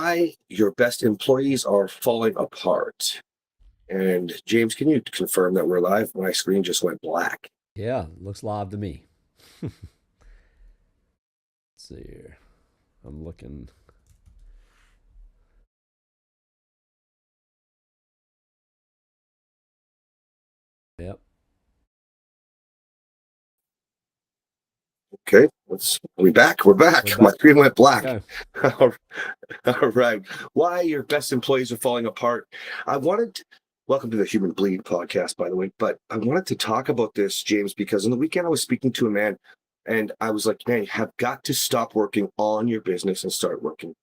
why your best employees are falling apart. And James, can you confirm that we're live? My screen just went black. Yeah, looks live to me. Let's see here. I'm looking. Yep. Okay, we back. We're We're back. My back. screen went black. Okay. All right. Why your best employees are falling apart. I wanted welcome to the Human Bleed podcast, by the way. But I wanted to talk about this, James, because on the weekend I was speaking to a man and I was like, man, you have got to stop working on your business and start working.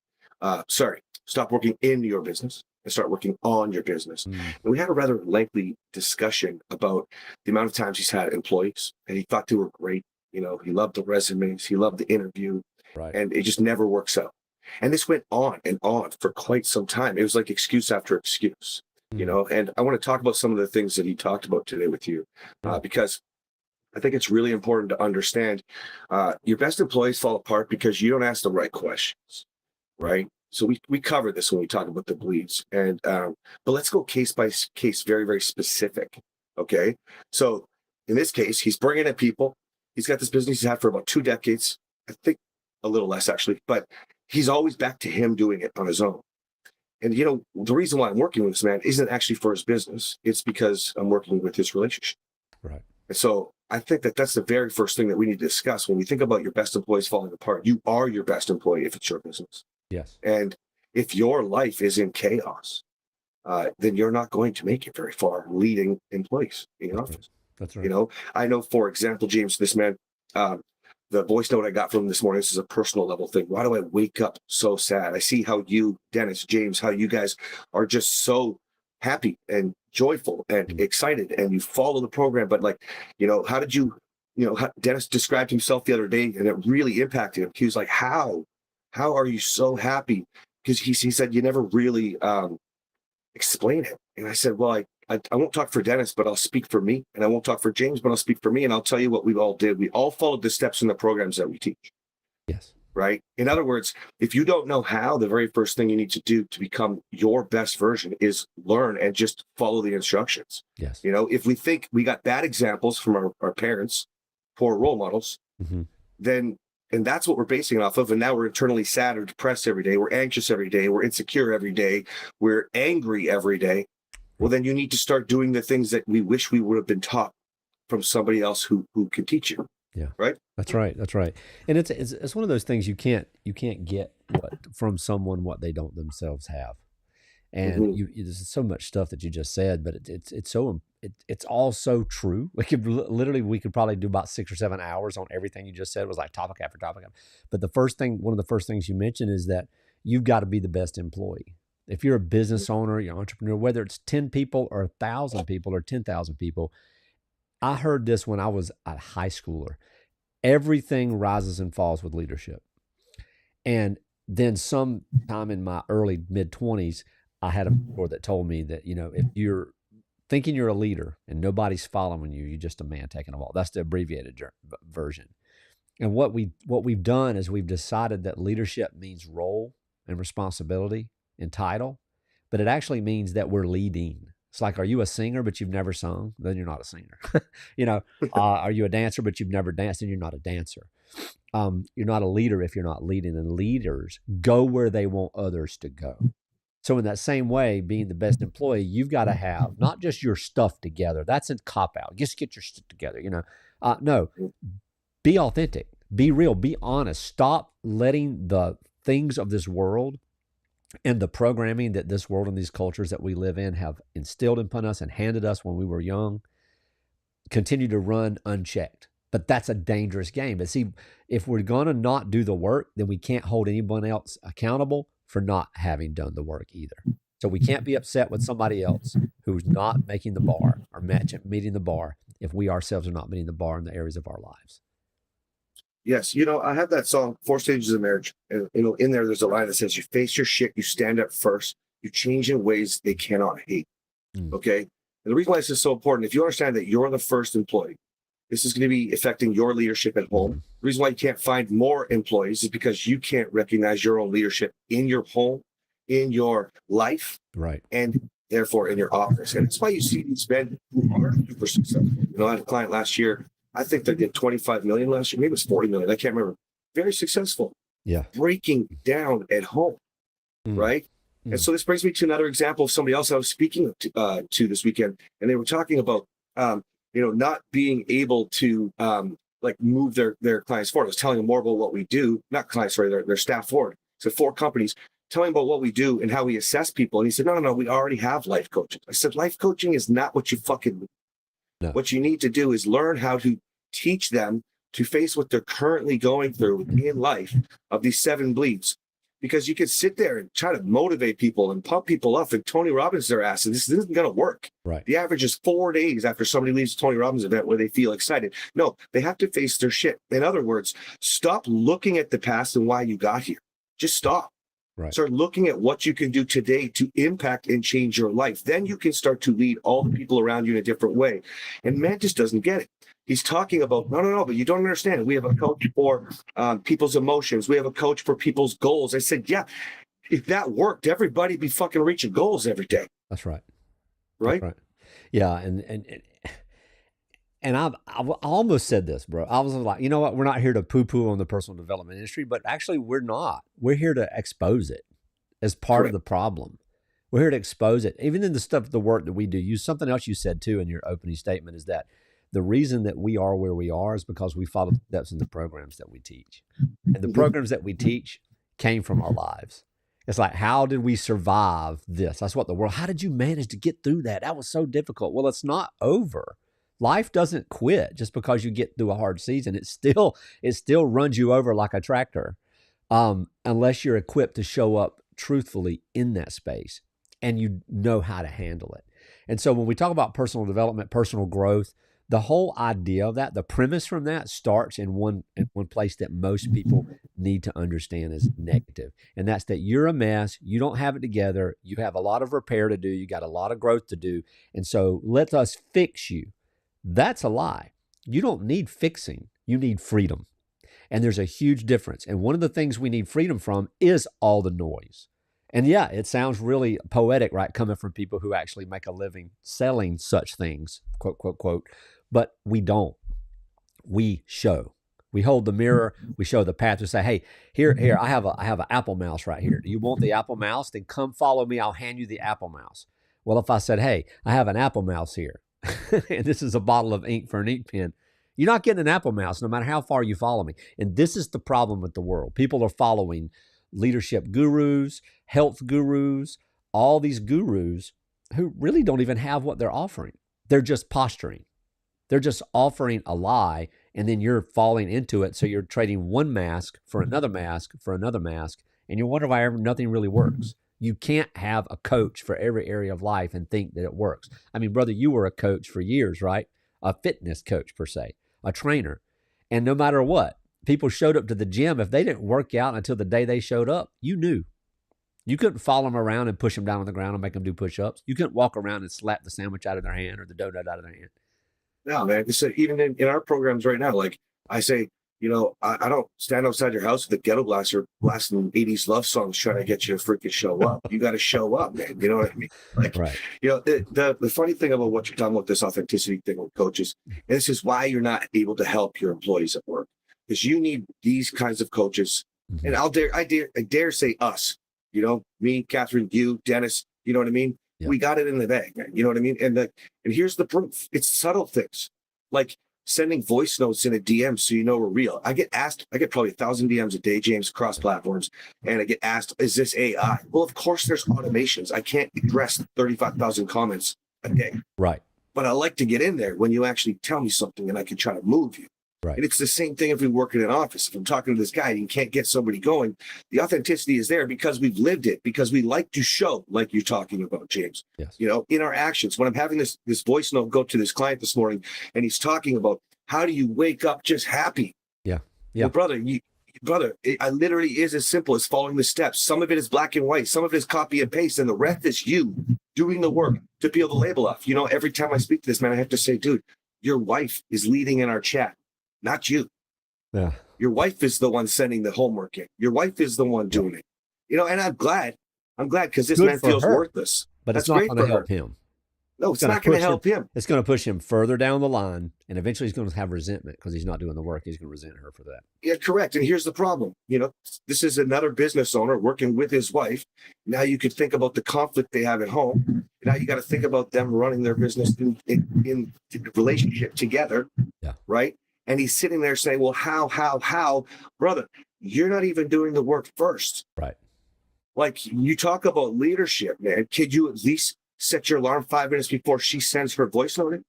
Stop working in your business and start working on your business. Mm, And we had a rather lengthy discussion about the amount of times he's had employees and he thought they were great. You know, he loved the resumes, he loved the interview, right. and it just never works out. And this went on and on for quite some time. It was like excuse after excuse, Mm, and I want to talk about some of the things that he talked about today with you, sure. because I think it's really important to understand your best employees fall apart because you don't ask the right questions, Right. right? So we cover this when we talk about the bleeds, and but let's go case by case, very very specific. Okay, so in this case, he's bringing in people. He's got this business he's had for about 2 decades. I think a little less actually, but he's always back to him doing it on his own. And the reason why I'm working with this man isn't actually for his business. It's because I'm working with his relationship. Right. And so I think that that's the very first thing that we need to discuss when we think about your best employees falling apart. You are your best employee if it's your business. Yes. And if your life is in chaos, then you're not going to make it very far leading employees in your That's right. office. That's You right. know, I know, for example, James, this man, um, the voice note I got from him this morning, this is a personal level thing. Why do I wake up so sad? I see how you, Dennis, James, how you guys are just so happy and joyful and Mm, excited and you follow the program. But like, how did you, Dennis described himself the other day and it really impacted him. He was like, how are you so happy? Because he said, you never really, explain it. And I said, well, I won't talk for Dennis, but I'll speak for me. And I won't talk for James, but I'll speak for me. And I'll tell you what we all did. We all followed the steps in the programs that we teach, yes. right? In other words, if you don't know how, the very first thing you need to do to become your best version is learn and just follow the instructions. Yes. If we think we got bad examples from our parents, poor role models, Hmm. then and that's what we're basing it off of. And now we're internally sad or depressed every day. We're anxious every day. We're insecure every day. We're angry every day. Well, then you need to start doing the things that we wish we would have been taught from somebody else who can teach you, Yeah. right? That's right. That's right. And it's one of those things you can't get what from someone what they don't themselves have. And Hmm. there's so much stuff that you just said, but it's all so true. We could literally we could probably do about 6 or 7 hours on everything you just said. It was like topic after topic. But one of the first things you mentioned is that you've got to be the best employee. If you're a business owner, you're an entrepreneur, whether it's 10 people or 1,000 people or 10,000 people, I heard this when I was a high schooler. Everything rises and falls with leadership. And then sometime in my early mid 20s, I had a mentor that told me that, if you're thinking you're a leader and nobody's following you, you're just a man taking a walk. That's the abbreviated version. And what we've done is we've decided that leadership means role and responsibility and title, but it actually means that we're leading. It's like, are you a singer but you've never sung? Then you're not a singer. Are you a dancer but you've never danced? Then you're not a dancer. You're not a leader if you're not leading, and leaders go where they want others to go. So in that same way, being the best employee, you've got to have not just your stuff together. That's a cop out. Just get your stuff together. No, be authentic, be real, be honest. Stop letting the things of this world and the programming that this world and these cultures that we live in have instilled upon us and handed us when we were young continue to run unchecked. But that's a dangerous game. But see, if we're going to not do the work, then we can't hold anyone else accountable for not having done the work either. So we can't be upset with somebody else who's not making the bar or meeting the bar if we ourselves are not meeting the bar in the areas of our lives. Yes, I have that song, Four Stages of Marriage. And in there's a line that says, you face your shit, you stand up first, you change in ways they cannot hate. Mm, Okay. And the reason why this is so important, if you understand that you're the first employee, this is going to be affecting your leadership at home. mhm. The reason why you can't find more employees is because you can't recognize your own leadership in your home in your life Right. and therefore in your office. And that's why you see these men who are super successful. You know, I had a client last year, I think they did 25 million last year, maybe it was 40 million. I can't remember. Very successful, Yeah. breaking down at home, right? And so this brings me to another example of somebody else I was speaking to this weekend, and they were talking about, not being able to like move their clients forward. I was telling them more about what we do, not clients, sorry, their staff forward. So 4 companies, telling about what we do and how we assess people. And he said, no, we already have life coaches. I said, life coaching is not what you fucking do. No. What you need to do is learn how to teach them to face what they're currently going through in life of these 7 bleeds. Because you can sit there and try to motivate people and pump people up and Tony Robbins their ass, and this isn't going to work. Right. The average is 4 days after somebody leaves a Tony Robbins event where they feel excited. No, they have to face their shit. In other words, stop looking at the past and why you got here. Just stop. Right. Start looking at what you can do today to impact and change your life. Then you can start to lead all the people around you in a different way. And man just doesn't get it. He's talking about, no, but you don't understand. We have a coach for people's emotions. We have a coach for people's goals. I said, yeah, if that worked, everybody'd be fucking reaching goals every day. That's right. Right? That's right. Yeah. And I almost said this, bro. I was like, you know what? We're not here to poo-poo on the personal development industry, but actually we're not. We're here to expose it as part of the problem. We're here to expose it. Even in the work that we do. Something else you said too in your opening statement is that the reason that we are where we are is because we follow the steps in the programs that we teach. And the programs that we teach came from our lives. It's like, how did we survive this? That's what how did you manage to get through that? That was so difficult. Well, it's not over. Life doesn't quit just because you get through a hard season. It still runs you over like a tractor, unless you're equipped to show up truthfully in that space and you know how to handle it. And so when we talk about personal development, personal growth, the whole idea of that, the premise from that starts in one place that most people need to understand is negative. And that's that you're a mess. You don't have it together. You have a lot of repair to do. You got a lot of growth to do. And so let us fix you. That's a lie. You don't need fixing. You need freedom. And there's a huge difference. And one of the things we need freedom from is all the noise. And yeah, it sounds really poetic, right? Coming from people who actually make a living selling such things, quote, quote, quote. But we don't. We show. We hold the mirror. We show the path. We say, hey, here, I have an apple mouse right here. Do you want the apple mouse? Then come follow me. I'll hand you the apple mouse. Well, if I said, hey, I have an apple mouse here, and this is a bottle of ink for an ink pen, you're not getting an apple mouse no matter how far you follow me. And this is the problem with the world. People are following leadership gurus, health gurus, all these gurus who really don't even have what they're offering. They're just posturing. They're just offering a lie, and then you're falling into it. So you're trading one mask for another mask for another mask, and you wonder why nothing really works. You can't have a coach for every area of life and think that it works. I mean, brother, you were a coach for years, right? A fitness coach per se, a trainer. And no matter what, people showed up to the gym. If they didn't work out until the day they showed up, you knew. You couldn't follow them around and push them down on the ground and make them do push-ups. You couldn't walk around and slap the sandwich out of their hand or the donut out of their hand. No, man. Even in our programs right now, like I say, I don't stand outside your house with a ghetto blaster blasting 80s love songs trying to get you to freaking show up. You got to show up, man. You know what I mean? Like, right. The funny thing about what you're talking about, this authenticity thing with coaches, and this is why you're not able to help your employees at work, because you need these kinds of coaches. Mm-hmm. And I dare say us, me, Catherine, you, Dennis, you know what I mean? Yep. We got it in the bag, man. You know what I mean? And here's the proof. It's subtle things like sending voice notes in a DM so we're real. I get probably 1,000 DMs a day, James, across platforms. And I get asked, is this AI? Well, of course there's automations. I can't address 35,000 comments a day. Right. But I like to get in there when you actually tell me something and I can try to move you. Right. And it's the same thing if we work in an office. If I'm talking to this guy and you can't get somebody going, the authenticity is there because we've lived it, because we like to show, like you're talking about, James. Yes. In our actions. When I'm having this voice note go to this client this morning, and he's talking about how do you wake up just happy? Yeah. Yeah. Well, brother, it literally is as simple as following the steps. Some of it is black and white, some of it is copy and paste, and the rest is you doing the work to peel the label off. Every time I speak to this man, I have to say, dude, your wife is leading in our chat. Not you. Yeah. Your wife is the one sending the homework in. Your wife is the one doing it. And I'm glad I'm glad, because this Good man for feels her, worthless. but it's That's not great going to for her. help him. No, it's not going to help him. It's going to push him further down the line, and eventually he's going to have resentment because he's not doing the work. He's going to resent her for that. Yeah, correct. And here's the problem. This is another business owner working with his wife. Now you could think about the conflict they have at home. Now you got to think about them running their business in relationship together. Yeah. Right. And he's sitting there saying, well, how, brother, you're not even doing the work first. Right. Like, you talk about leadership, man. Could you at least set your alarm 5 minutes before she sends her voice note in?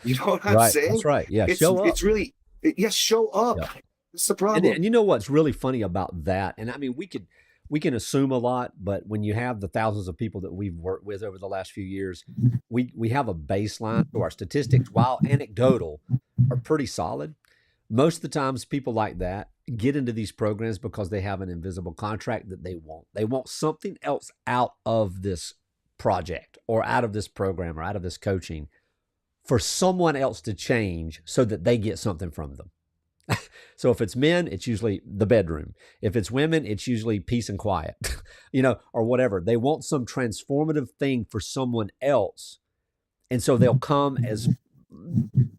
You know what I'm saying? That's right. Yeah. Show up. It's really, yes, show up. Yeah. That's the problem. And you know what's really funny about that? And I mean, we can assume a lot, but when you have the thousands of people that we've worked with over the last few years, we have a baseline. So our statistics, while anecdotal, are pretty solid. Most of the times people like that get into these programs because they have an invisible contract that they want. They want something else out of this project or out of this program or out of this coaching for someone else to change so that they get something from them. So if it's men, it's usually the bedroom. If it's women, it's usually peace and quiet, or whatever. They want some transformative thing for someone else. And so they'll come as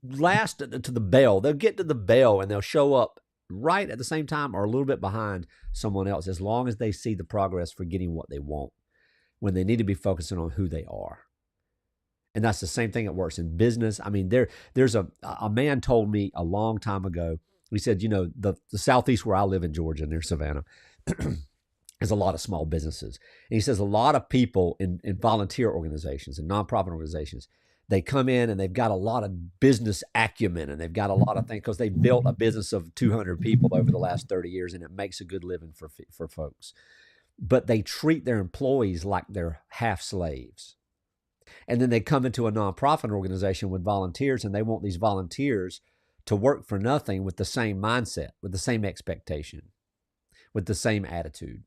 last to the bell. They'll get to the bell and they'll show up right at the same time or a little bit behind someone else, as long as they see the progress for getting what they want, when they need to be focusing on who they are. And that's the same thing that works in business. I mean, there's a man told me a long time ago. He said, the Southeast where I live in Georgia, near Savannah, there's a lot of small businesses. And he says a lot of people in volunteer organizations and nonprofit organizations, they come in and they've got a lot of business acumen and they've got a lot of things because they built a business of 200 people over the last 30 years and it makes a good living for folks. But they treat their employees like they're half slaves. And then they come into a nonprofit organization with volunteers and they want these volunteers to work for nothing with the same mindset, with the same expectation, with the same attitude.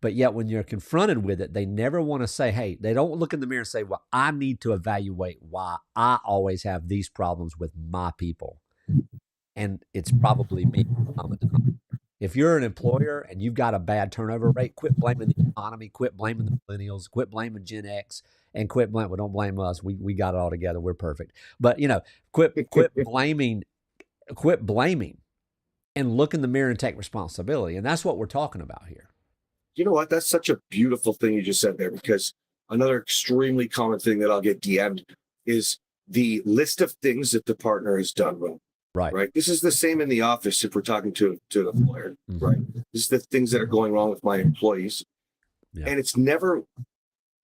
But yet when you're confronted with it, they never want to say, hey, they don't look in the mirror and say, well, I need to evaluate why I always have these problems with my people. And it's probably me. If you're an employer and you've got a bad turnover rate, quit blaming the economy, quit blaming the millennials, quit blaming Gen X, and quit blaming, well, don't blame us. We got it all together. We're perfect. But, quit blaming and look in the mirror and take responsibility. And that's what we're talking about here. You know what? That's such a beautiful thing you just said there, because another extremely common thing that I'll get DM'd is the list of things that the partner has done wrong. Right. This is the same in the office if we're talking to the employer, right? This is the things that are going wrong with my employees. Yeah. And it's never,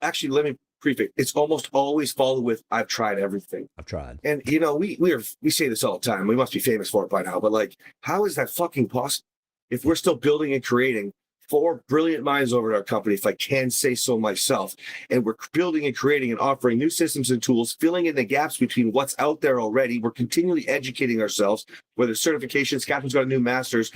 actually, let me prefix, it's almost always followed with, I've tried everything. I've tried. And, we say this all the time. We must be famous for it by now, but like, how is that fucking possible? If we're still building and creating 4 brilliant minds over at our company, if I can say so myself, and we're building and creating and offering new systems and tools, filling in the gaps between what's out there already. We're continually educating ourselves, whether certifications, Catherine's got a new master's,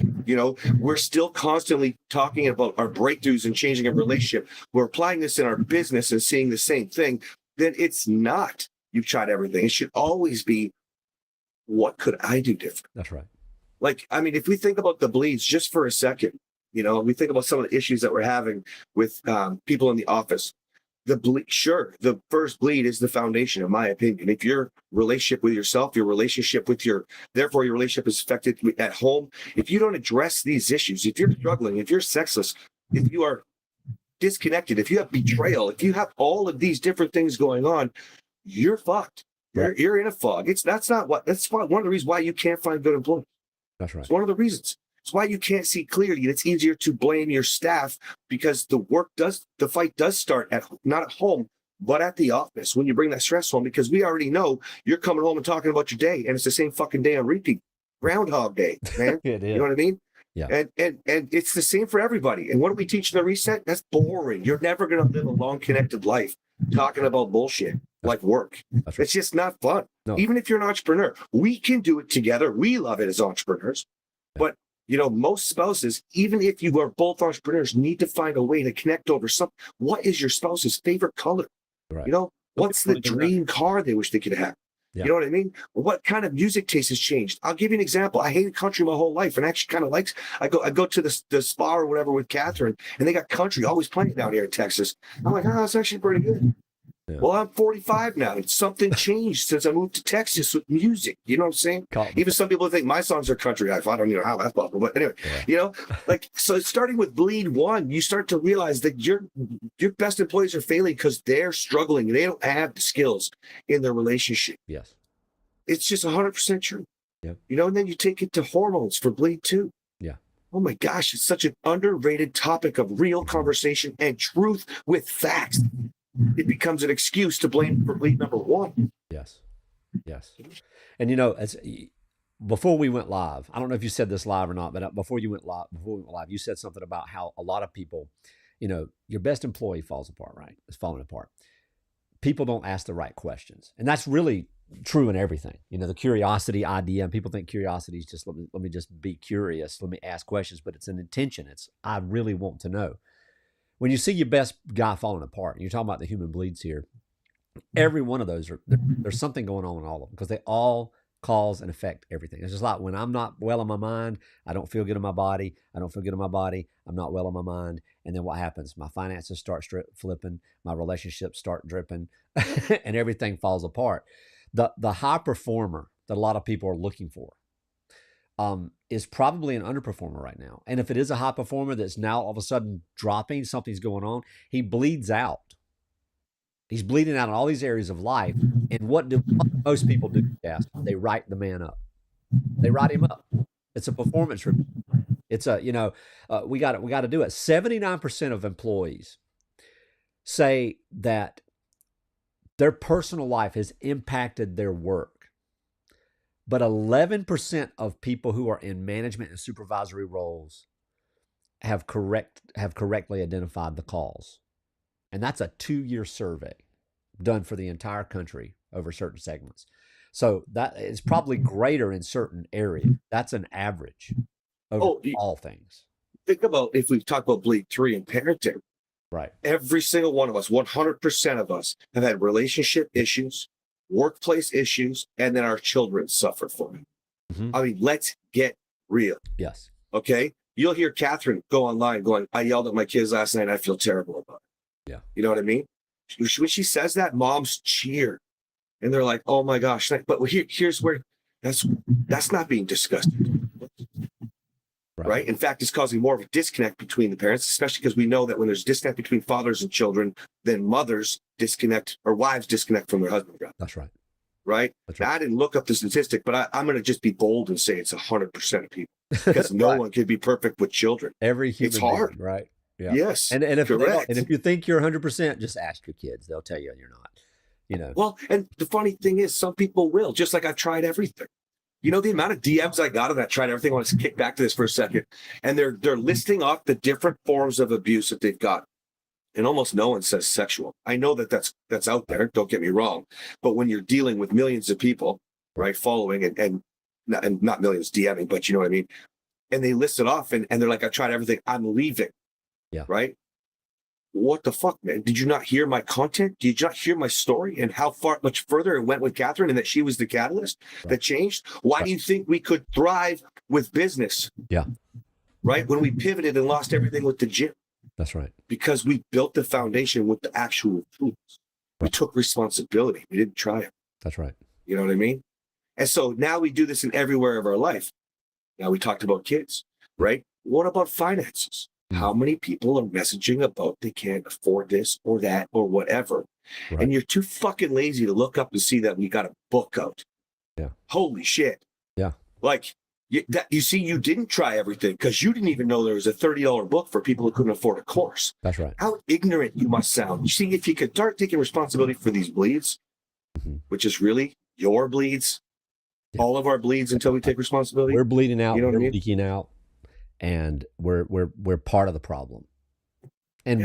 we're still constantly talking about our breakthroughs and changing a relationship. We're applying this in our business and seeing the same thing. Then it's not, you've tried everything. It should always be, what could I do different? That's right. Like, I mean, if we think about the bleeds just for a second, we think about some of the issues that we're having with people in the office. The first bleed is the foundation, in my opinion. If your relationship with yourself, your relationship with therefore your relationship is affected at home. If you don't address these issues, if you're struggling, if you're sexless, if you are disconnected, if you have betrayal, if you have all of these different things going on, you're fucked. You're in a fog. That's one of the reasons why you can't find good employees. That's right. It's one of the reasons. It's why you can't see clearly. And it's easier to blame your staff because the fight does start not at home, but at the office when you bring that stress home, because we already know you're coming home and talking about your day and it's the same fucking day on repeat. Groundhog Day, man. It is. You know what I mean? Yeah. And it's the same for everybody. And what do we teach in the reset? That's boring. You're never going to live a long connected life talking about bullshit like work. That's right. It's just not fun. No. Even if you're an entrepreneur, we can do it together. We love it as entrepreneurs, but most spouses, even if you are both entrepreneurs, need to find a way to connect over something. What is your spouse's favorite color? Right. What's the dream car they wish they could have? Yeah. You know what I mean? What kind of music taste has changed? I'll give you an example. I hated country my whole life, and actually kind of likes. I go to the spa or whatever with Catherine, and they got country always playing down here in Texas. I'm like, oh, it's actually pretty good. Yeah. Well, I'm 45 now, and something changed since I moved to Texas with music. You know what I'm saying? Even some people think my songs are country. I don't know how that's possible, but anyway, like, so starting with Bleed One, you start to realize that your best employees are failing because they're struggling. They don't have the skills in their relationship. Yes. It's just 100% true. Yeah. And then you take it to hormones for Bleed Two. Yeah. Oh my gosh, it's such an underrated topic of real conversation and truth with facts. It becomes an excuse to blame for Bleed number one. Yes. And as before we went live, I don't know if you said this live or not, but before we went live, you said something about how a lot of people, your best employee falls apart, right? It's falling apart. People don't ask the right questions, and that's really true in everything. The curiosity idea, and people think curiosity is just let me just be curious, let me ask questions, but it's an intention. It's I really want to know. When you see your best guy falling apart, and you're talking about the human bleeds here, every one of those there's something going on in all of them because they all cause and affect everything. It's just like when I'm not well in my mind, I don't feel good in my body. I don't feel good in my body. I'm not well in my mind. And then what happens? My finances start flipping. My relationships start dripping and everything falls apart. The high performer that a lot of people are looking for is probably an underperformer right now. And if it is a high performer that's now all of a sudden dropping, something's going on, he bleeds out. He's bleeding out in all these areas of life. And what do most people do, Cass? They write the man up. They write him up. It's a performance review. It's we got to do it. 79% of employees say that their personal life has impacted their work. But 11% of people who are in management and supervisory roles have correctly identified the cause. And that's a 2-year survey done for the entire country over certain segments. So that is probably greater in certain areas. That's an average over all things. Think about if we talk about Bleed 3 and parenting. Right. Every single one of us, 100% of us, have had relationship issues, workplace issues, and then our children suffer from it. Mm-hmm. I mean, let's get real. Yes. Okay? You'll hear Catherine go online going, I yelled at my kids last night. I feel terrible about it. Yeah. You know what I mean? When she says that, moms cheer. And they're like, oh my gosh. But here's where that's not being discussed. Right. In fact, it's causing more of a disconnect between the parents, especially because we know that when there's disconnect between fathers and children, then mothers disconnect or wives disconnect from their husband. That's right. Right. That's right. I didn't look up the statistic, but I'm going to just be bold and say it's 100% of people because no one can be perfect with children. Every human it's hard. Being, right. Yeah. Yes. And if you think you're 100%, just ask your kids. They'll tell you you're not. Well, and the funny thing is, some people will, just like I've tried everything. The amount of DMs I got, and I tried everything. I want to kick back to this for a second. And they're listing off the different forms of abuse that they've got. And almost no one says sexual. I know that's out there. Don't get me wrong. But when you're dealing with millions of people, right, following and not millions DMing, but you know what I mean? And they list it off and they're like, I tried everything. I'm leaving. Yeah. Right? What the fuck, man? Did you not hear my content? Did you not hear my story and how much further it went with Catherine and that she was the catalyst that changed? Why do you think we could thrive with business? Yeah. Right? When we pivoted and lost everything with the gym. That's right. Because we built the foundation with the actual tools. We took responsibility. We didn't try it. That's right. You know what I mean? And so now we do this in every area of our life. Now we talked about kids, right? What about finances? How many people are messaging about they can't afford this or that or whatever? Right. And you're too fucking lazy to look up and see that we got a book out. Yeah. Holy shit. Yeah. Like, you see, you didn't try everything because you didn't even know there was a $30 book for people who couldn't afford a course. That's right. How ignorant you must sound. You see, if you could start taking responsibility for these bleeds, which is really your bleeds, all of our bleeds until we take responsibility. We're bleeding out. We're leaking out. And we're part of the problem. And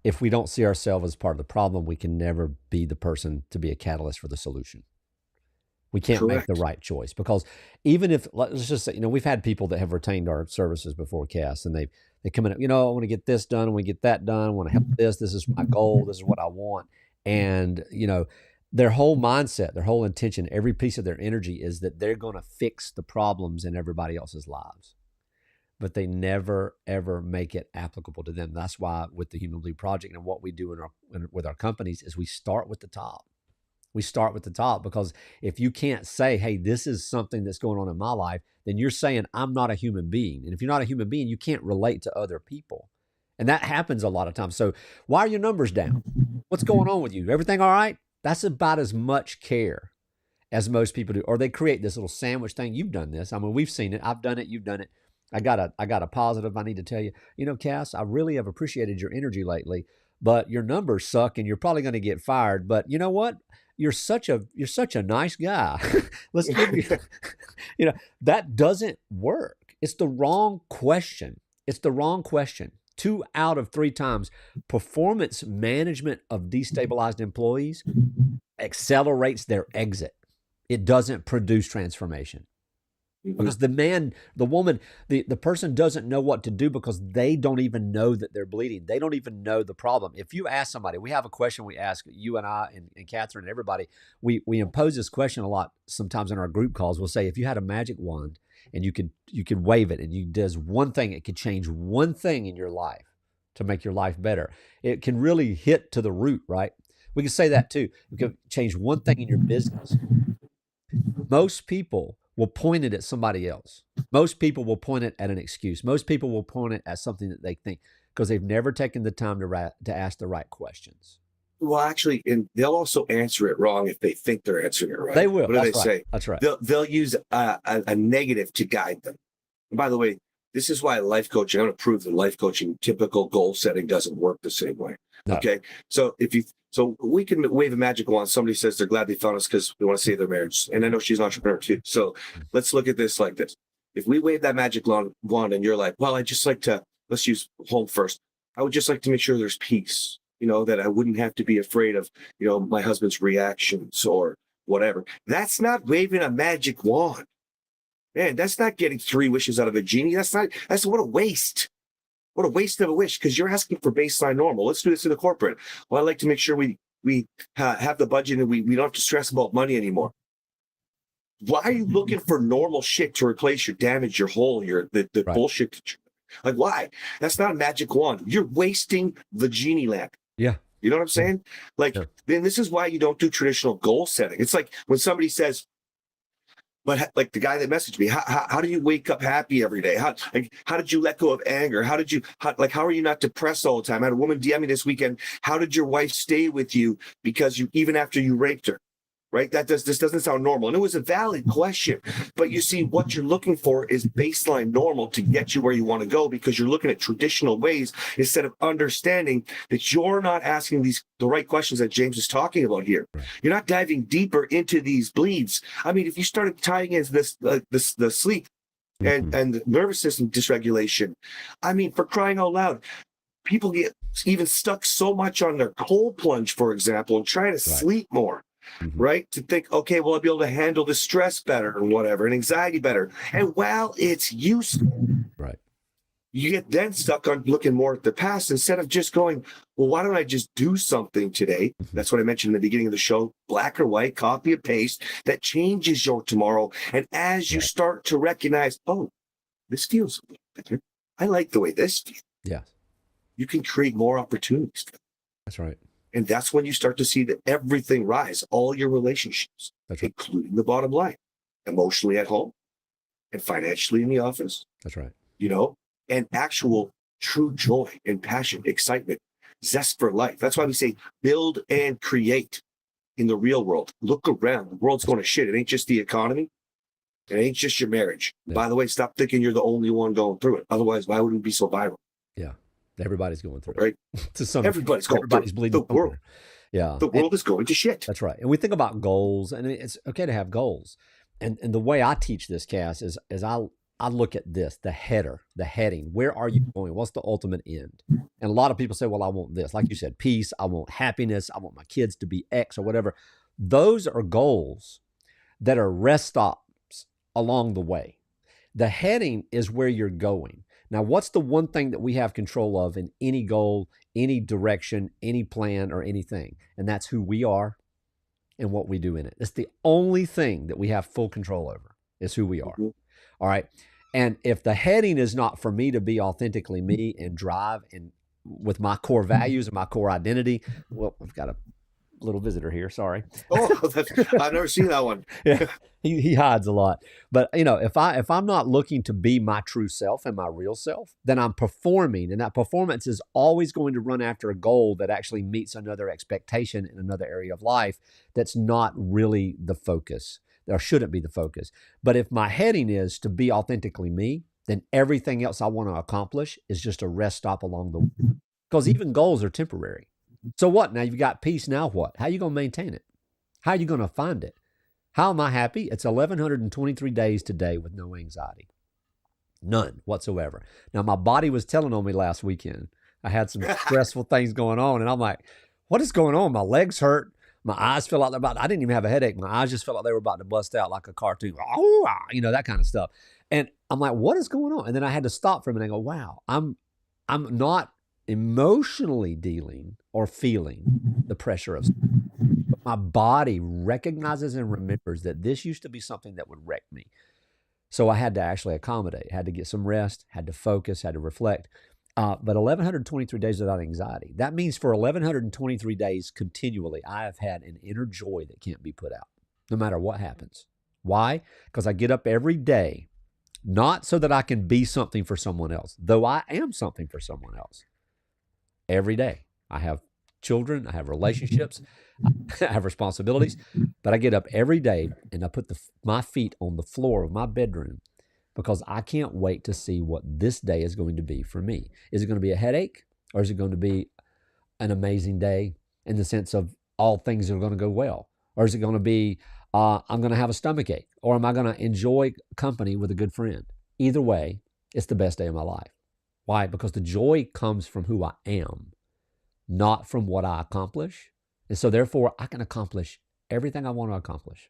if we don't see ourselves as part of the problem, we can never be the person to be a catalyst for the solution. We can't make the right choice because even if, let's just say, we've had people that have retained our services before, Cass, and they come in, I want to get this done. I want to get that done. I want to help this. This is my goal. This is what I want. And, their whole mindset, their whole intention, every piece of their energy is that they're going to fix the problems in everybody else's lives. But they never, ever make it applicable to them. That's why with the Human Bleed Project and what we do with our companies is we start with the top. We start with the top, because if you can't say, hey, this is something that's going on in my life, then you're saying I'm not a human being. And if you're not a human being, you can't relate to other people. And that happens a lot of times. So why are your numbers down? What's going on with you? Everything all right? That's about as much care as most people do. Or they create this little sandwich thing. You've done this. I mean, we've seen it. I've done it. You've done it. I got a positive I need to tell you. You know, Cass, I really have appreciated your energy lately, but your numbers suck and you're probably going to get fired. But you know what? You're such a nice guy. Let's give you, that doesn't work. It's the wrong question. It's the wrong question. 2 out of 3 times, performance management of destabilized employees accelerates their exit. It doesn't produce transformation. Because the man, the woman, the person doesn't know what to do because they don't even know that they're bleeding. They don't even know the problem. If you ask somebody, we have a question we ask, you and I and Catherine and everybody, we impose this question a lot sometimes in our group calls. We'll say, if you had a magic wand and you could wave it and you does one thing, it could change one thing in your life to make your life better. It can really hit to the root, right? We can say that too. We can change one thing in your business. Most people will point it at somebody else. Most people will point it at an excuse. Most people will point it at something that they think, because they've never taken the time to ask the right questions. Well, actually, and they'll also answer it wrong if they think they're answering it right. They will. What do they say? That's right. They'll use a negative to guide them. And by the way, this is why life coaching, I'm going to prove that life coaching, typical goal setting doesn't work the same way. No. Okay. So so we can wave a magic wand. Somebody says they're glad they found us because they want to save their marriage. And I know she's an entrepreneur too. So let's look at this like this. If we wave that magic wand and you're like, well, I just like to, let's use home first. I would just like to make sure there's peace, that I wouldn't have to be afraid of, my husband's reactions or whatever. That's not waving a magic wand. Man, that's not getting 3 wishes out of a genie. That's what a waste. What a waste of a wish, because you're asking for baseline normal. Let's do this in the corporate. Well, I'd like to make sure we have the budget and we don't have to stress about money anymore. Why are you looking for normal shit to replace your damage, your hole, the right. Bullshit? Like, why? That's not a magic wand. You're wasting the genie lamp. Yeah. You know what I'm saying? Like, then this is why you don't do traditional goal setting. It's like when somebody says, but like the guy that messaged me, how do you wake up happy every day? How did you let go of anger? How are you not depressed all the time? I had a woman DM me this weekend. How did your wife stay with you even after you raped her? Right? This doesn't sound normal. And it was a valid question. But you see, what you're looking for is baseline normal to get you where you want to go, because you're looking at traditional ways instead of understanding that you're not asking the right questions that James is talking about here. Right. You're not diving deeper into these bleeds. I mean, if you started tying into the sleep and the nervous system dysregulation, I mean, for crying out loud, people get even stuck so much on their cold plunge, for example, and trying to sleep more. Right? To think, okay, well, I'll be able to handle the stress better and whatever, and anxiety better. And while it's useful, right, you get then stuck on looking more at the past instead of just going, well, why don't I just do something today? That's what I mentioned in the beginning of the show, black or white, copy and paste, that changes your tomorrow. And as you start to recognize, oh, this feels a little better. I like the way this feels. Yeah. You can create more opportunities. That's right. And that's when you start to see that everything rise, all your relationships, including the bottom line, emotionally at home and financially in the office. That's right. And actual true joy and passion, excitement, zest for life. That's why we say build and create in the real world. Look around. The world's going to shit. It ain't just the economy. It ain't just your marriage. Yeah. By the way, stop thinking you're the only one going through it. Otherwise, why would it be so viral? Yeah. Everybody's going through it. Right. Everybody's bleeding. The world. Yeah. The world is going to shit. That's right. And we think about goals, and it's okay to have goals. And the way I teach this, Cass, is I look at this, the heading. Where are you going? What's the ultimate end? And a lot of people say, well, I want this. Like you said, peace. I want happiness. I want my kids to be X or whatever. Those are goals that are rest stops along the way. The heading is where you're going. Now, what's the one thing that we have control of in any goal, any direction, any plan, or anything? And that's who we are and what we do in it. It's the only thing that we have full control over is who we are. Mhm. All right. And if the heading is not for me to be authentically me and drive and with my core values and my core identity, well, I've got a little visitor here. Sorry. Oh, I've never seen that one. Yeah, he hides a lot. But if I'm not looking to be my true self and my real self, then I'm performing, and that performance is always going to run after a goal that actually meets another expectation in another area of life that's not really the focus, or shouldn't be the focus. But if my heading is to be authentically me, then everything else I want to accomplish is just a rest stop along the way. Because even goals are temporary. So what? Now you've got peace. Now what? How are you going to maintain it? How are you going to find it? How am I happy? It's 1,123 days today with no anxiety. None whatsoever. Now, my body was telling on me last weekend. I had some stressful things going on, and I'm like, what is going on? My legs hurt. My eyes feel like they're about, I didn't even have a headache. My eyes just felt like they were about to bust out like a cartoon. That kind of stuff. And I'm like, what is going on? And then I had to stop for a minute and go, wow, I'm not emotionally dealing or feeling the pressure of, but my body recognizes and remembers that this used to be something that would wreck me. So I had to actually accommodate, had to get some rest, had to focus, had to reflect. But 1,123 days without anxiety. That means for 1,123 days continually, I have had an inner joy that can't be put out, no matter what happens. Why? Because I get up every day, not so that I can be something for someone else, though I am something for someone else. Every day. I have children, I have relationships, I have responsibilities, but I get up every day and I put my feet on the floor of my bedroom because I can't wait to see what this day is going to be for me. Is it going to be a headache, or is it going to be an amazing day in the sense of all things are going to go well? Or is it going to be, I'm going to have a stomach ache, or am I going to enjoy company with a good friend? Either way, it's the best day of my life. Why? Because the joy comes from who I am, not from what I accomplish. And so therefore, I can accomplish everything I want to accomplish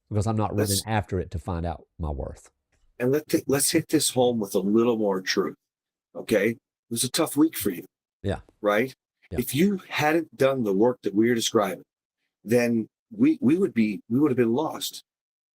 because I'm not running after it to find out my worth. And let's hit this home with a little more truth. Okay. It was a tough week for you. Yeah. Right. Yeah. If you hadn't done the work that we are describing, then we would have been lost.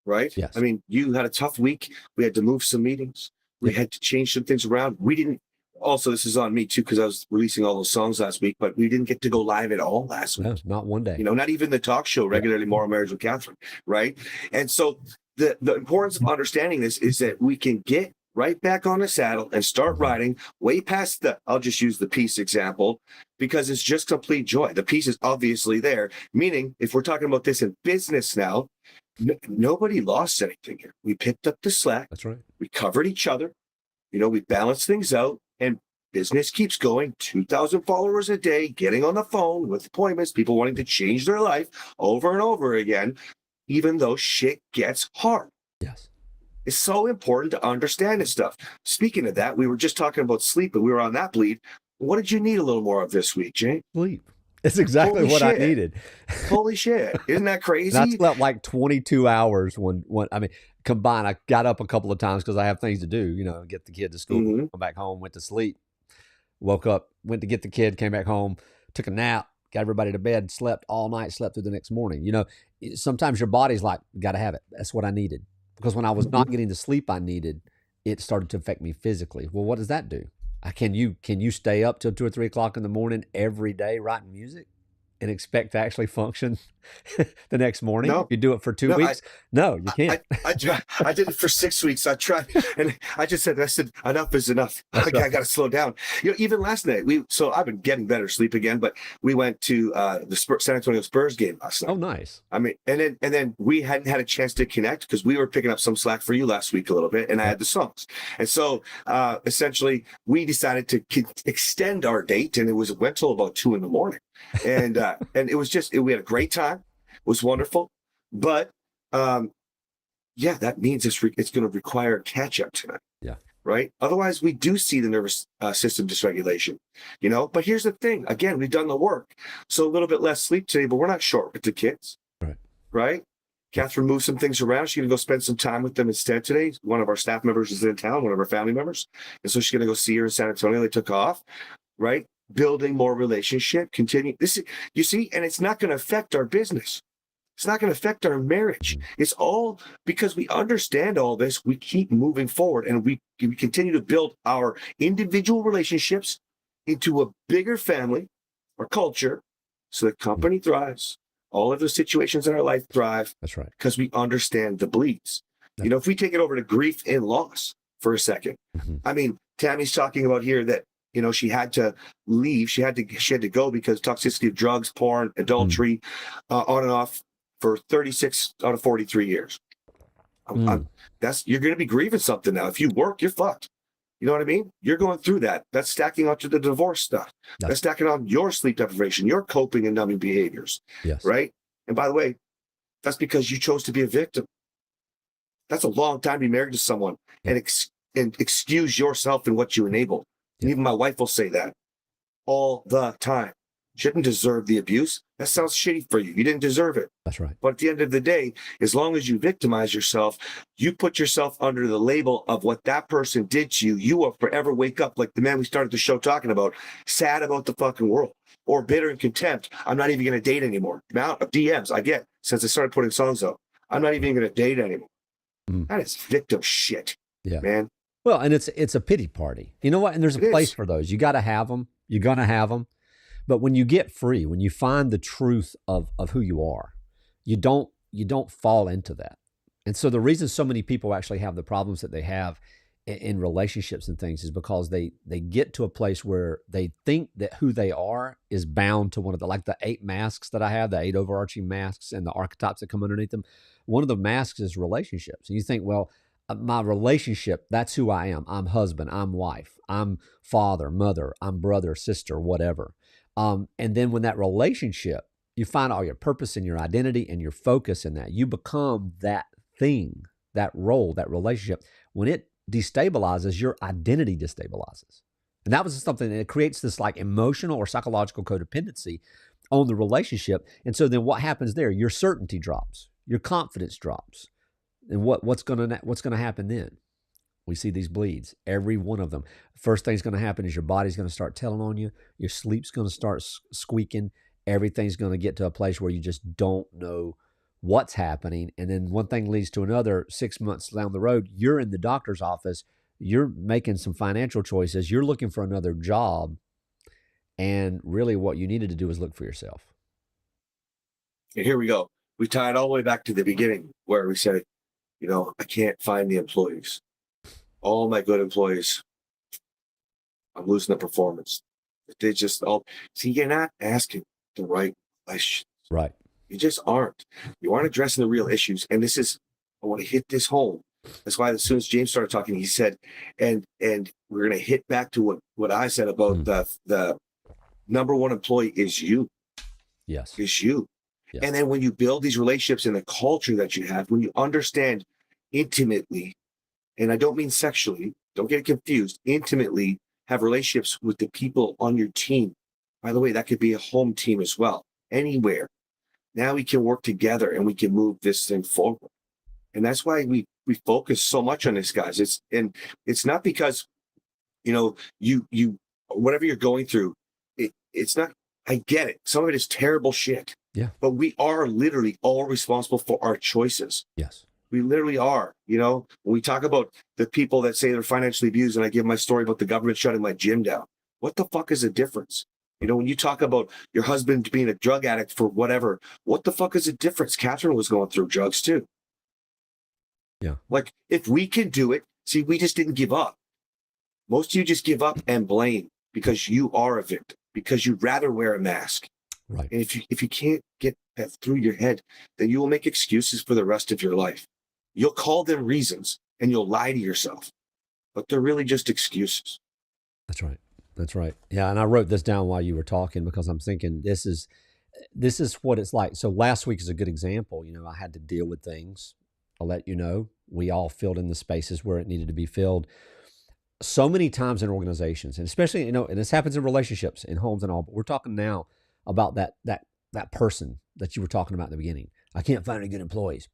Right. Yes. I mean, you had a tough week. We had to move some meetings. We had to change some things around. We didn't. Also, this is on me too, because I was releasing all those songs last week, but we didn't get to go live at all last week. No, not one day. Not even the talk show regularly, Morrow Marriage with Catherine. Right. And so the importance of understanding this is that we can get right back on the saddle and start riding way past I'll just use the peace example because it's just complete joy. The peace is obviously there, meaning if we're talking about this in business now, nobody lost anything here. We picked up the slack. That's right. We covered each other. We balanced things out, and business keeps going. 2,000 followers a day, getting on the phone with appointments, people wanting to change their life over and over again, even though shit gets hard. Yes. It's so important to understand this stuff. Speaking of that, we were just talking about sleep, and we were on that bleed. What did you need a little more of this week, Jay? Sleep. It's exactly Holy what shit. I needed. Holy shit. Isn't that crazy? And I slept like 22 hours when combined. I got up a couple of times because I have things to do, get the kid to school, come back home, went to sleep, woke up, went to get the kid, came back home, took a nap, got everybody to bed, slept all night, slept through the next morning. Sometimes your body's like, got to have it. That's what I needed. Because when I was not getting the sleep I needed, it started to affect me physically. Well, what does that do? Can you stay up till 2 or 3 o'clock in the morning every day writing music and expect to actually function the next morning? No. If you do it for 2 weeks? No, you can't. I did it for 6 weeks. I tried, and I said, enough is enough. I got to slow down. Even last night, I've been getting better sleep again, but we went to the San Antonio Spurs game last night. Oh, nice. I mean, and then we hadn't had a chance to connect because we were picking up some slack for you last week a little bit, and I had the songs. And so essentially we decided to extend our date, and it went till about 2 a.m. And and it was we had a great time. It was wonderful, but that means it's going to require catch up tonight. Yeah. Right. Otherwise, we do see the nervous system dysregulation. But here's the thing. Again, we've done the work, so a little bit less sleep today, but we're not short with the kids. Right. Right. Catherine moved some things around. She's going to go spend some time with them instead today. One of our staff members is in town, one of our family members, and so she's going to go see her in San Antonio. They took off. Right. Building more relationship, continue this, you see, and it's not going to affect our business. It's not going to affect our marriage. It's all because we understand all this. We keep moving forward, and we continue to build our individual relationships into a bigger family or culture so the company thrives. All of the situations in our life thrive. That's right. Because we understand the bleeds. You know, if we take it over to grief and loss for a second, I mean, Tammy's talking about here that, you know, she had to leave. She had to go because toxicity of drugs, porn, adultery, on and off for 36 out of 43 years. You're going to be grieving something now. If you work, you're fucked. You know what I mean? You're going through that. That's stacking onto the divorce stuff. That's stacking on your sleep deprivation, your coping and numbing behaviors. Yes. Right? And by the way, that's because you chose to be a victim. That's a long time to be married to someone and excuse yourself and what you enabled. And even my wife will say that all the time. She didn't deserve the abuse. That sounds shitty for you. You didn't deserve it. That's right. But at the end of the day, as long as you victimize yourself, you put yourself under the label of what that person did to you. You will forever wake up like the man we started the show talking about, sad about the fucking world, or bitter and contempt. I'm not even going to date anymore. The amount of DMs I get since I started putting songs out. I'm not even going to date anymore. That is victim shit, man. Well, and it's a pity party. You know what? And there's a place for those. You got to have them. You're going to have them. But when you get free, when you find the truth of who you are, you don't fall into that. And so the reason so many people actually have the problems that they have in relationships and things is because they get to a place where they think that who they are is bound to one of the 8 masks that I have, the 8 overarching masks and the archetypes that come underneath them. One of the masks is relationships. And you think, well, my relationship, that's who I am. I'm husband, I'm wife, I'm father, mother, I'm brother, sister, whatever. And then when that relationship, you find all your purpose and your identity and your focus in that, you become that thing, that role, that relationship. When it destabilizes, your identity destabilizes. And that was something that creates this emotional or psychological codependency on the relationship. And so then what happens there? Your certainty drops, your confidence drops. And what's going to happen then? We see these bleeds, every one of them. First thing's going to happen is your body's going to start telling on you. Your sleep's going to start squeaking. Everything's going to get to a place where you just don't know what's happening. And then one thing leads to another. 6 months down the road, you're in the doctor's office. You're making some financial choices. You're looking for another job. And really what you needed to do is look for yourself. And here we go. We tie it all the way back to the beginning where we said, you know, I can't find the employees. All my good employees, I'm losing the performance. They just all see. You're not asking the right questions. Right. You just aren't. You aren't addressing the real issues. And this is, I want to hit this home. That's why as soon as James started talking, he said, and we're going to hit back to what I said about the number one employee is you. Yes. Is you. Yes. And then when you build these relationships in the culture that you have, when you understand intimately, and I don't mean sexually, don't get it confused, intimately have relationships with the people on your team. By the way, that could be a home team as well, anywhere. Now we can work together and we can move this thing forward. And that's why we focus so much on this, guys. It's not because, you know, you whatever you're going through, it's not, I get it. Some of it is terrible shit. Yeah. But we are literally all responsible for our choices. Yes. We literally are. You know, when we talk about the people that say they're financially abused, and I give my story about the government shutting my gym down, what the fuck is the difference? You know, when you talk about your husband being a drug addict for whatever, what the fuck is the difference? Catherine was going through drugs too. Yeah. Like, if we can do it, see, we just didn't give up. Most of you just give up and blame because you are a victim, because you'd rather wear a mask. Right. And if you can't get that through your head, then you will make excuses for the rest of your life. You'll call them reasons and you'll lie to yourself, but they're really just excuses. That's right. That's right. Yeah. And I wrote this down while you were talking because I'm thinking this is what it's like. So last week is a good example. You know, I had to deal with things. I'll let you know. We all filled in the spaces where it needed to be filled. So many times in organizations, and especially, you know, and this happens in relationships, in homes and all, but we're talking now about that person that you were talking about in the beginning. I can't find any good employees.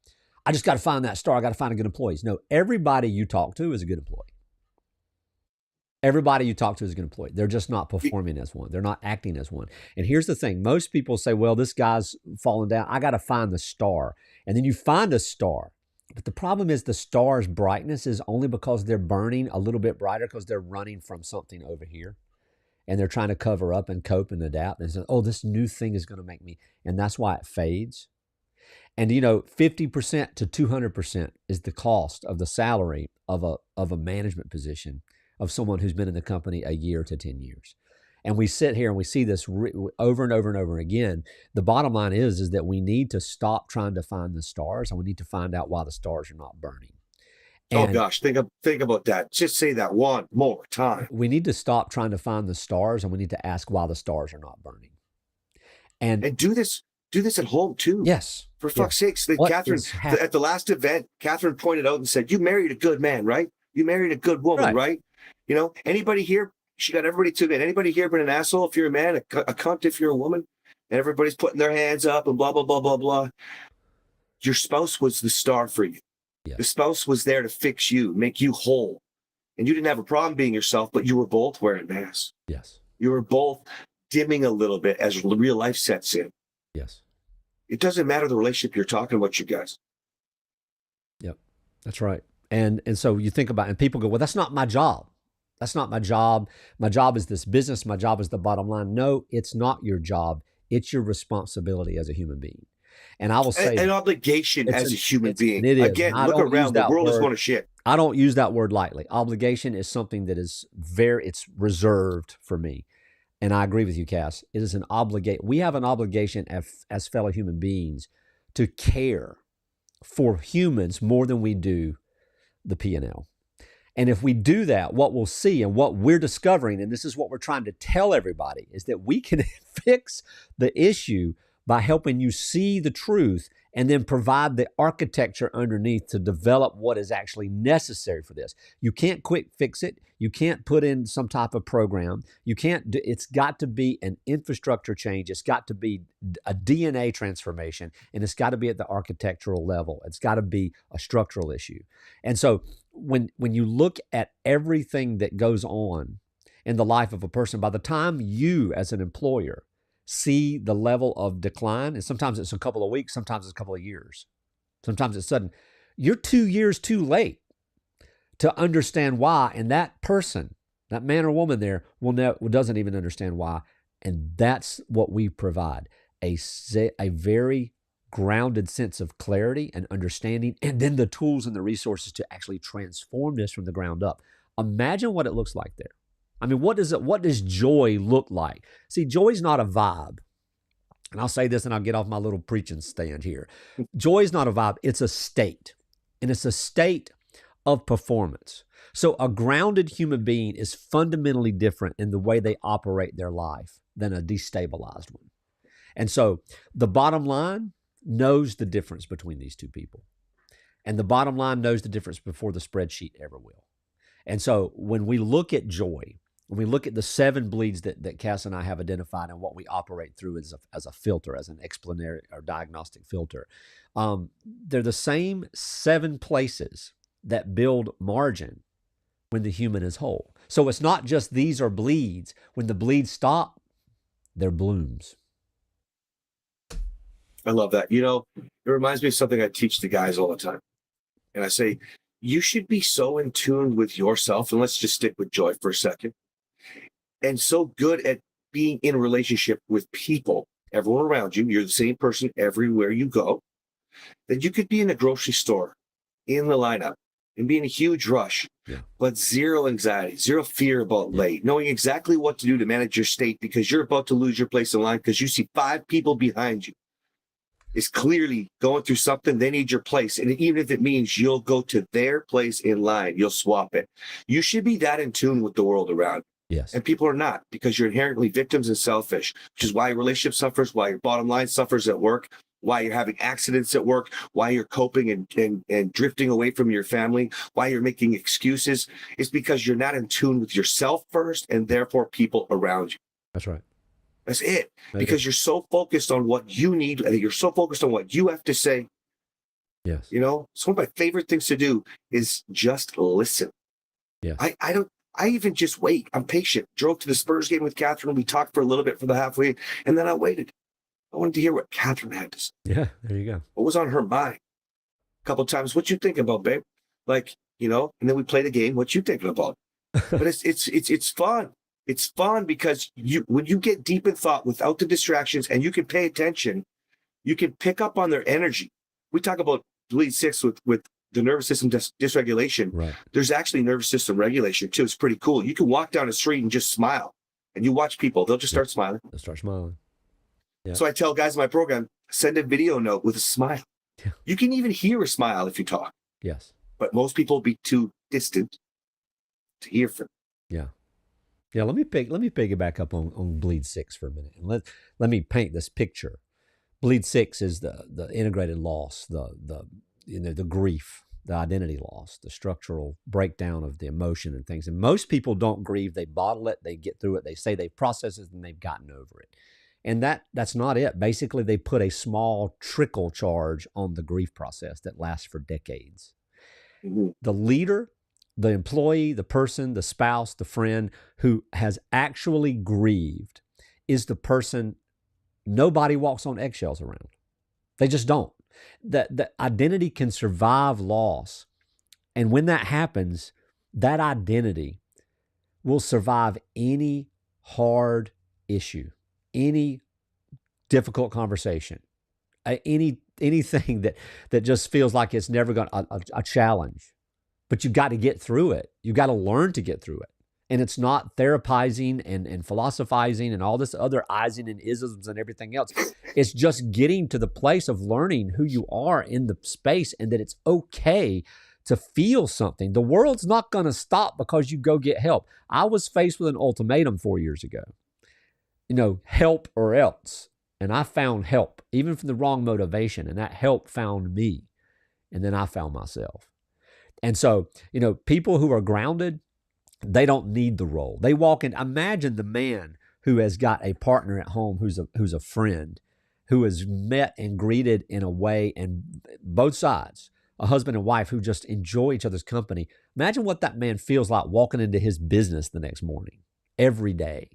I just got to find that star. I got to find a good employees. No, everybody you talk to is a good employee. Everybody you talk to is a good employee. They're just not performing as one. They're not acting as one. And here's the thing. Most people say, well, this guy's falling down. I got to find the star. And then you find a star. But the problem is the star's brightness is only because they're burning a little bit brighter because they're running from something over here. And they're trying to cover up and cope and adapt. And say, oh, this new thing is going to make me. And that's why it fades. And 50% to 200% is the cost of the salary of a management position of someone who's been in the company a year to 10 years. And we sit here and we see this over and over and over again. The bottom line is that we need to stop trying to find the stars, and we need to find out why the stars are not burning. And oh gosh, think about that. Just say that one more time. We need to stop trying to find the stars, and we need to ask why the stars are not burning. And do this at home too. Yes. For fuck's sakes. Catherine, at the last event, Catherine pointed out and said, you married a good man, right? You married a good woman, right? Anybody here, she got everybody to it. Anybody here been an asshole if you're a man, a cunt if you're a woman? And everybody's putting their hands up and blah, blah, blah, blah, blah. Your spouse was the star for you. Yes. The spouse was there to fix you, make you whole. And you didn't have a problem being yourself, but you were both wearing masks. Yes. You were both dimming a little bit as real life sets in. Yes. It doesn't matter the relationship you're talking about, you guys. Yep. That's right. And so you think about it, and people go, well, that's not my job. That's not my job. My job is this business. My job is the bottom line. No, it's not your job. It's your responsibility as a human being. And I will say an obligation as a human being. It is. Again, look around. The world is one of shit. I don't use that word lightly. Obligation is something that is it's reserved for me. And I agree with you, Cass. It is an obligation. We have an obligation as fellow human beings to care for humans more than we do the P&L. And if we do that, what we'll see and what we're discovering, and this is what we're trying to tell everybody, is that we can fix the issue by helping you see the truth and then provide the architecture underneath to develop what is actually necessary for this. You can't quick fix it. You can't put in some type of program. You can't do, it's got to be an infrastructure change. It's got to be a DNA transformation, and it's got to be at the architectural level. It's got to be a structural issue. And so when you look at everything that goes on in the life of a person, by the time you as an employer see the level of decline, and sometimes it's a couple of weeks, sometimes it's a couple of years, sometimes it's sudden, you're 2 years too late to understand why. And that person, that man or woman there, doesn't even understand why. And that's what we provide, a very grounded sense of clarity and understanding, and then the tools and the resources to actually transform this from the ground up. Imagine what it looks like there. I mean, what does joy look like? See, joy is not a vibe. And I'll say this and I'll get off my little preaching stand here. Joy is not a vibe. It's a state. And it's a state of performance. So a grounded human being is fundamentally different in the way they operate their life than a destabilized one. And so the bottom line knows the difference between these two people. And the bottom line knows the difference before the spreadsheet ever will. And so when we look at joy, when we look at the 7 bleeds that Cass and I have identified and what we operate through as a filter, as an explanatory or diagnostic filter, they're the same 7 places that build margin when the human is whole. So it's not just these are bleeds. When the bleeds stop, they're blooms. I love that. It reminds me of something I teach the guys all the time. And I say, you should be so in tune with yourself, and let's just stick with joy for a second, and so good at being in a relationship with people, everyone around you, you're the same person everywhere you go, that you could be in a grocery store, in the lineup, and be in a huge rush, but zero anxiety, zero fear about late, knowing exactly what to do to manage your state because you're about to lose your place in line because you see 5 people behind you is clearly going through something. They need your place. And even if it means you'll go to their place in line, you'll swap it. You should be that in tune with the world around. Yes. And people are not, because you're inherently victims and selfish, which is why your relationship suffers, why your bottom line suffers at work, why you're having accidents at work, why you're coping and drifting away from your family, why you're making excuses. It's because you're not in tune with yourself first, and therefore people around you. That's right. That's it. Because you're so focused on what you need, and you're so focused on what you have to say. Yes. So one of my favorite things to do is just listen. Yeah. I don't I even just wait. I'm patient. Drove to the Spurs game with Catherine. We talked for a little bit for the halfway, and then I waited. I wanted to hear what Catherine had to say. Yeah, there you go. What was on her mind? A couple of times, what you thinking about, babe? Like, and then we played a game. What you thinking about? But it's fun. It's fun because when you get deep in thought without the distractions and you can pay attention, you can pick up on their energy. We talk about bleed six with the nervous system dysregulation. Right. There's actually nervous system regulation too. It's pretty cool. You can walk down the street and just smile, and you watch people; they'll just start smiling. They'll start smiling. Yeah. So I tell guys in my program, send a video note with a smile. Yeah. You can even hear a smile if you talk. Yes. But most people will be too distant to hear from. Yeah. Yeah. Let me piggyback up on bleed six for a minute, and let me paint this picture. Bleed six is the integrated loss, the grief, the identity loss, the structural breakdown of the emotion and things. And most people don't grieve; they bottle it, they get through it, they say they've processed it, and they've gotten over it. And that's not it. Basically, they put a small trickle charge on the grief process that lasts for decades. Mm-hmm. The leader, the employee, the person, the spouse, the friend who has actually grieved is the person nobody walks on eggshells around. They just don't. The identity can survive loss. And when that happens, that identity will survive any hard issue, any difficult conversation, anything that just feels like it's never going to a challenge. But you've got to get through it. You've got to learn to get through it. And it's not therapizing and philosophizing and all this other ising and isms and everything else. It's just getting to the place of learning who you are in the space and that it's okay to feel something. The world's not going to stop because you go get help. I was faced with an ultimatum 4 years ago. Help or else. And I found help, even from the wrong motivation. And that help found me. And then I found myself. And so, people who are grounded, they don't need the role. They walk in. Imagine the man who has got a partner at home who's a friend, who is met and greeted in a way, and both sides, a husband and wife who just enjoy each other's company. Imagine what that man feels like walking into his business the next morning, every day.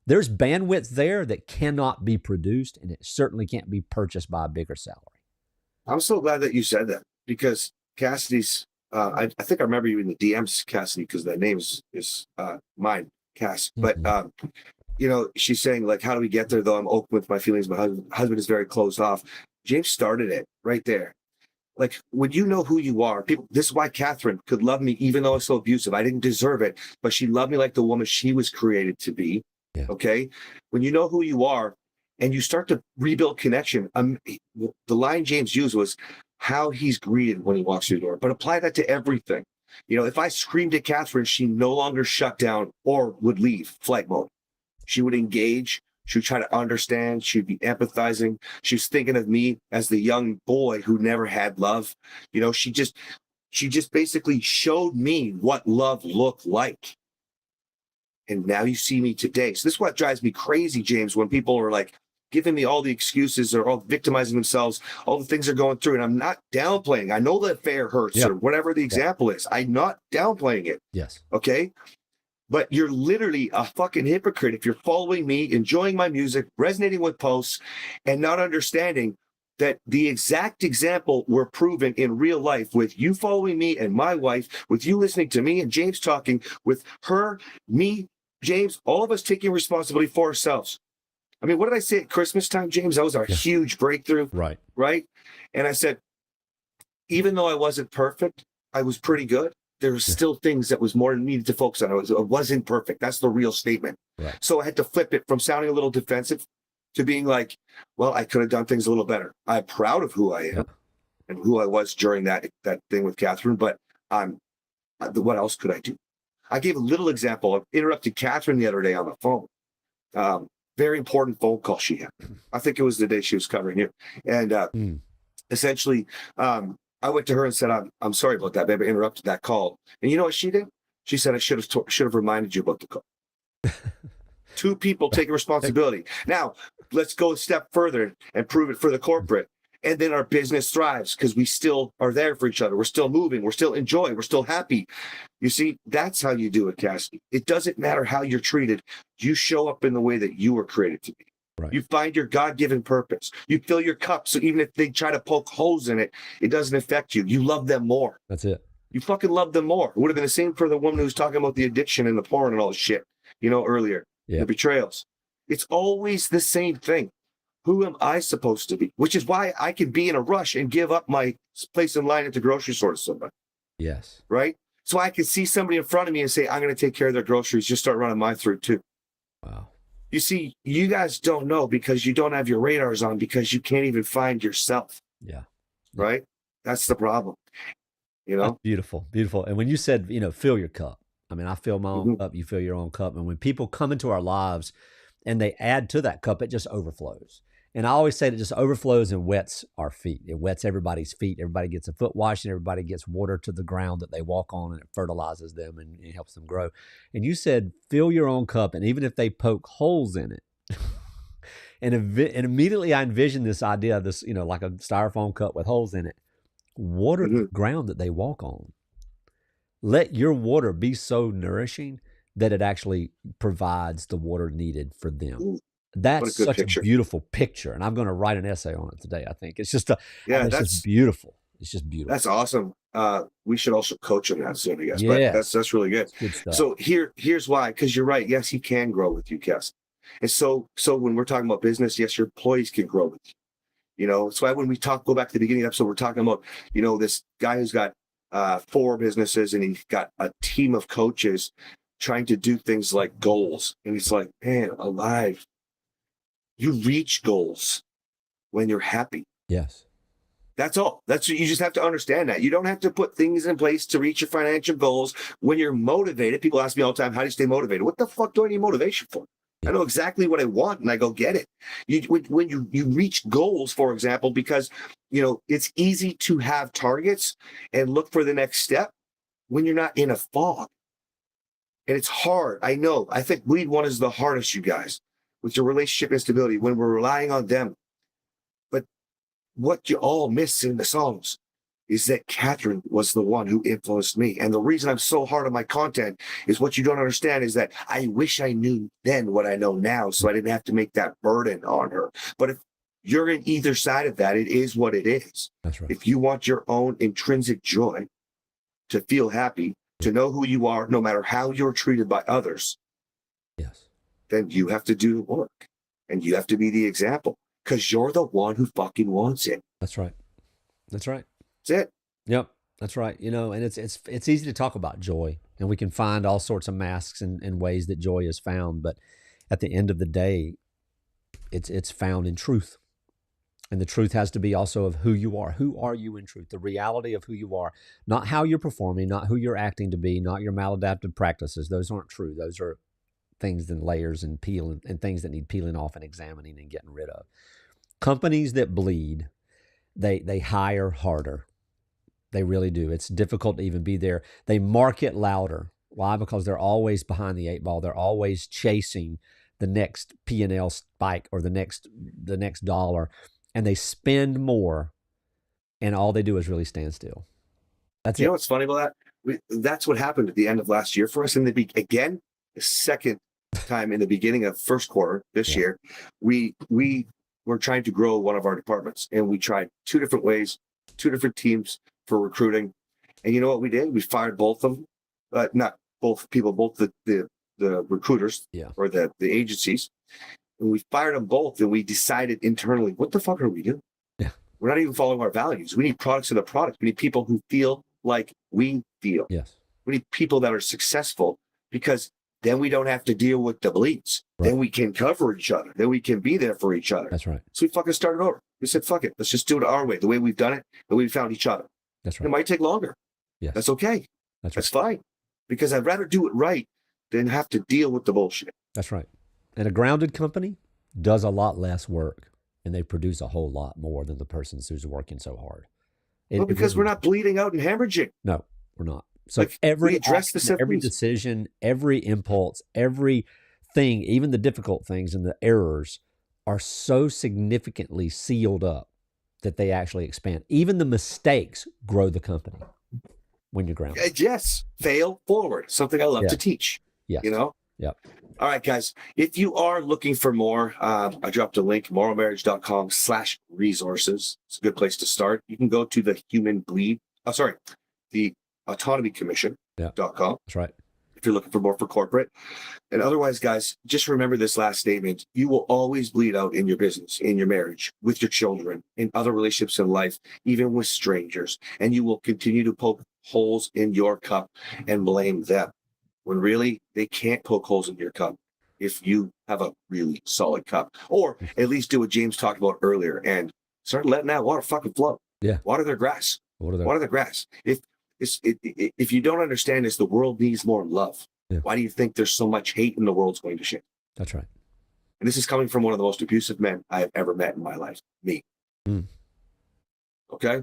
There's bandwidth there that cannot be produced, and it certainly can't be purchased by a bigger salary. I'm so glad that you said that, because Cassidy's, I think I remember you in the DMs, Cassidy, because the name is mine, Cass. But, she's saying, like, how do we get there, though? I'm open with my feelings. My husband is very closed off. James started it right there. Like, when you know who you are, this is why Catherine could love me, even though I was so abusive. I didn't deserve it, but she loved me like the woman she was created to be. Yeah. Okay. When you know who you are and you start to rebuild connection, the line James used was how he's greeted when he walks through the door, but apply that to everything. If I screamed at Catherine, she no longer shut down or would leave flight mode. She would engage. She would try to understand. She'd be empathizing. She was thinking of me as the young boy who never had love. She just basically showed me what love looked like. And now you see me today. So this is what drives me crazy, James, when people are like giving me all the excuses or all victimizing themselves, all the things they're going through. And I'm not downplaying. I know the affair hurts or whatever the example is. I'm not downplaying it. Yes. Okay. But you're literally a fucking hypocrite if you're following me, enjoying my music, resonating with posts, and not understanding that the exact example we're proven in real life with you following me and my wife, with you listening to me and James talking, with her, me, James, all of us taking responsibility for ourselves. I mean, what did I say at Christmas time, James? That was our huge breakthrough. Right. Right. And I said, even though I wasn't perfect, I was pretty good. There was still things that was more needed to focus on. It wasn't perfect. That's the real statement. Right. So I had to flip it from sounding a little defensive to being like, well, I could have done things a little better. I'm proud of who I am and who I was during that thing with Catherine, but what else could I do? I gave a little example. I interrupted Catherine the other day on the phone. Very important phone call she had. I think it was the day she was covering you. And essentially, I went to her and said, I'm sorry about that, babe. I interrupted that call. And you know what she did? She said, I should have reminded you about the call. Two people taking responsibility. Now, let's go a step further and prove it for the corporate. And then our business thrives because we still are there for each other. We're still moving. We're still enjoying. We're still happy. You see, that's how you do it, Cassie. It doesn't matter how you're treated. You show up in the way that you were created to be. Right. You find your God-given purpose. You fill your cup. So even if they try to poke holes in it, it doesn't affect you. You love them more. That's it. You fucking love them more. It would have been the same for the woman who was talking about the addiction and the porn and all this shit, earlier. Yeah. The betrayals. It's always the same thing. Who am I supposed to be? Which is why I can be in a rush and give up my place in line at the grocery store to somebody. Yes. Right? So I can see somebody in front of me and say, I'm going to take care of their groceries. Just start running mine through too. Wow. You see, you guys don't know because you don't have your radars on because you can't even find yourself. Yeah. Right? That's the problem. That's beautiful. Beautiful. And when you said, fill your cup, I mean, I fill my own cup, you fill your own cup. And when people come into our lives and they add to that cup, it just overflows. And I always say it just overflows and wets our feet. It wets everybody's feet. Everybody gets a foot wash and everybody gets water to the ground that they walk on, and it fertilizes them and it helps them grow. And you said, fill your own cup. And even if they poke holes in it, and immediately I envision this idea of this, like a styrofoam cup with holes in it, water the ground that they walk on. Let your water be so nourishing that it actually provides the water needed for them. That's such a beautiful picture. And I'm going to write an essay on it today, I think. It's just it's just beautiful. It's just beautiful. That's awesome. We should also coach on that soon, I guess. Yeah. But that's really good. Good stuff. So here's why, because you're right. Yes, he can grow with you, Cass. And so when we're talking about business, yes, your employees can grow with you. That's why when we go back to the beginning of the episode, we're talking about, this guy who's got 4 businesses and he's got a team of coaches trying to do things like goals. And it's like, man, alive. You reach goals when you're happy. Yes. That's all. You just have to understand that. You don't have to put things in place to reach your financial goals when you're motivated. People ask me all the time, how do you stay motivated? What the fuck do I need motivation for? I know exactly what I want and I go get it. When you reach goals, for example, because, it's easy to have targets and look for the next step when you're not in a fog. And it's hard. I know. I think lead one is the hardest, you guys, with your relationship instability when we're relying on them. But what you all miss in the songs is that Catherine was the one who influenced me. And the reason I'm so hard on my content is what you don't understand is that I wish I knew then what I know now, so I didn't have to make that burden on her. But if you're in either side of that, it is what it is. That's right. If you want your own intrinsic joy to feel happy, to know who you are, no matter how you're treated by others, yes, then you have to do the work and you have to be the example because you're the one who fucking wants it. That's right. That's right. That's it. Yep. That's right. And it's easy to talk about joy, and we can find all sorts of masks and ways that joy is found. But at the end of the day, it's found in truth. And the truth has to be also of who you are. Who are you in truth? The reality of who you are, not how you're performing, not who you're acting to be, not your maladaptive practices. Those aren't true. Those are things and layers and peeling and things that need peeling off and examining and getting rid of. Companies that bleed, they hire harder. They really do. It's difficult to even be there. They market louder. Why? Because they're always behind the 8 ball. They're always chasing the next P&L spike or the next dollar. And they spend more, and all they do is really stand still. That's it. You know what's funny about that? That's what happened at the end of last year for us. And the second time in the beginning of first quarter this year, we were trying to grow one of our departments, and we tried 2 different ways, 2 different teams for recruiting. And you know what we did? We fired both of them, not both people, both the recruiters or the agencies. And we fired them both, and we decided internally, what the fuck are we doing? Yeah. We're not even following our values. We need products of the product. We need people who feel like we feel. Yes. We need people that are successful, because then we don't have to deal with the bleeds. Right. Then we can cover each other. Then we can be there for each other. That's right. So we fucking started over. We said, fuck it. Let's just do it our way, the way we've done it, the way we found each other. That's right. It might take longer. Yes. That's okay. That's fine. Because I'd rather do it right than have to deal with the bullshit. That's right. And a grounded company does a lot less work, and they produce a whole lot more than the person who's working so hard. Because we're not bleeding out and hemorrhaging. No, we're not. So every action, every decision, every impulse, everything, even the difficult things and the errors are so significantly sealed up that they actually expand. Even the mistakes grow the company when you're grounded. Yes, fail forward. Something I love to teach. Yes. You know. Yep. All right, guys. If you are looking for more, I dropped a link, morrowmarriage.com/resources. It's a good place to start. You can go to the the autonomycommission.com. That's right. If you're looking for more for corporate. And otherwise, guys, just remember this last statement. You will always bleed out in your business, in your marriage, with your children, in other relationships in life, even with strangers. And you will continue to poke holes in your cup and blame them, when really they can't poke holes in your cup if you have a really solid cup. Or at least do what James talked about earlier and start letting that water fucking flow. Yeah. Water their grass. Water Water their grass. If you don't understand this, the world needs more love. Yeah. Why do you think there's so much hate in the world's going to shit? That's right. And this is coming from one of the most abusive men I have ever met in my life. Me. Mm. Okay?